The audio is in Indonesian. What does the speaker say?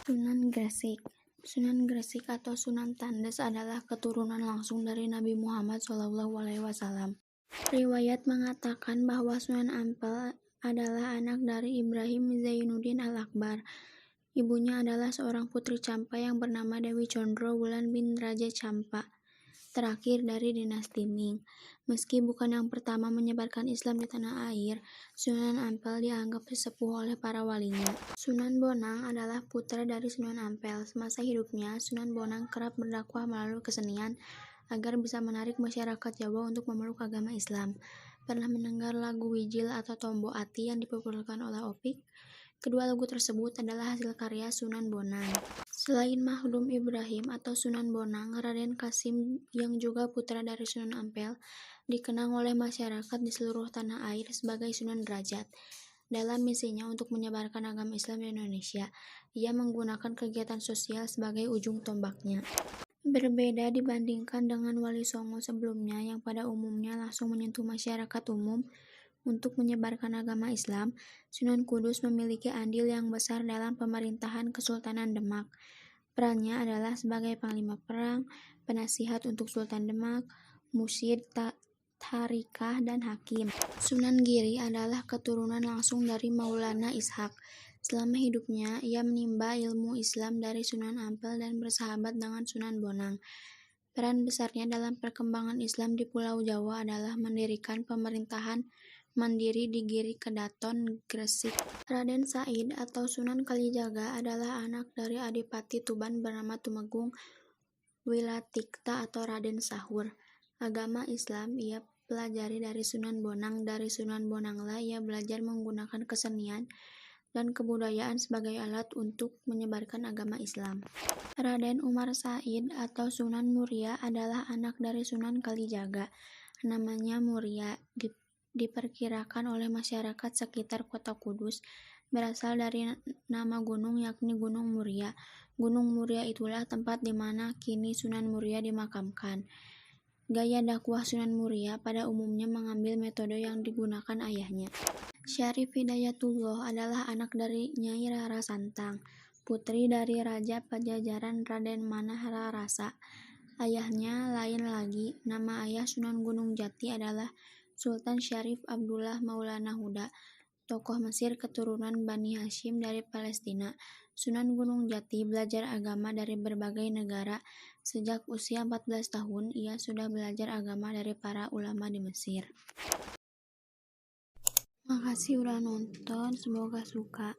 Sunan Gresik. Sunan Gresik atau Sunan Tandes adalah keturunan langsung dari Nabi Muhammad SAW. Riwayat mengatakan bahwa Sunan Ampel adalah anak dari Ibrahim Zainuddin Al-Akbar. Ibunya adalah seorang putri Campa yang bernama Dewi Condro Wulan bin Raja Campa, terakhir dari dinasti Ming. Meski bukan yang pertama menyebarkan Islam di tanah air, Sunan Ampel dianggap sesepuh oleh para walinya. Sunan Bonang adalah putra dari Sunan Ampel. Semasa hidupnya, Sunan Bonang kerap berdakwah melalui kesenian agar bisa menarik masyarakat Jawa untuk memeluk agama Islam. Pernah mendengar lagu Wijil atau Tombo Ati yang dipopulerkan oleh Opik? Kedua lagu tersebut adalah hasil karya Sunan Bonang. Selain Mahdum Ibrahim atau Sunan Bonang, Raden Kasim yang juga putra dari Sunan Ampel dikenang oleh masyarakat di seluruh tanah air sebagai Sunan Derajat. Dalam misinya untuk menyebarkan agama Islam di Indonesia, ia menggunakan kegiatan sosial sebagai ujung tombaknya. Berbeda dibandingkan dengan Wali Songo sebelumnya yang pada umumnya langsung menyentuh masyarakat umum untuk menyebarkan agama Islam, Sunan Kudus memiliki andil yang besar dalam pemerintahan Kesultanan Demak. Perannya adalah sebagai panglima perang, penasihat untuk Sultan Demak, mursyid, tarikah, dan hakim. Sunan Giri adalah keturunan langsung dari Maulana Ishaq. Selama hidupnya, ia menimba ilmu Islam dari Sunan Ampel dan bersahabat dengan Sunan Bonang. Peran besarnya dalam perkembangan Islam di Pulau Jawa adalah mendirikan pemerintahan mandiri di Giri Kedaton, Gresik. Raden Said atau Sunan Kalijaga adalah anak dari Adipati Tuban bernama Tumenggung Wilatikta atau Raden Sahur. Agama Islam ia pelajari dari Sunan Bonang. Dari Sunan Bonanglah ia belajar menggunakan kesenian dan kebudayaan sebagai alat untuk menyebarkan agama Islam. Raden Umar Said atau Sunan Muria adalah anak dari Sunan Kalijaga. Namanya Muria diperkirakan oleh masyarakat sekitar kota Kudus berasal dari nama gunung yakni Gunung Muria. Gunung Muria itulah tempat di mana kini Sunan Muria dimakamkan. Gaya dakwah Sunan Muria pada umumnya mengambil metode yang digunakan ayahnya. Syarif Hidayatullah adalah anak dari Nyai Rara Santang, putri dari Raja Pajajaran Raden Manah Rarasa. Ayahnya lain lagi. Nama ayah Sunan Gunung Jati adalah Sultan Syarif Abdullah Maulana Huda, tokoh Mesir keturunan Bani Hashim dari Palestina. Sunan Gunung Jati belajar agama dari berbagai negara. Sejak usia 14 tahun, ia sudah belajar agama dari para ulama di Mesir. Makasih udah nonton, semoga suka.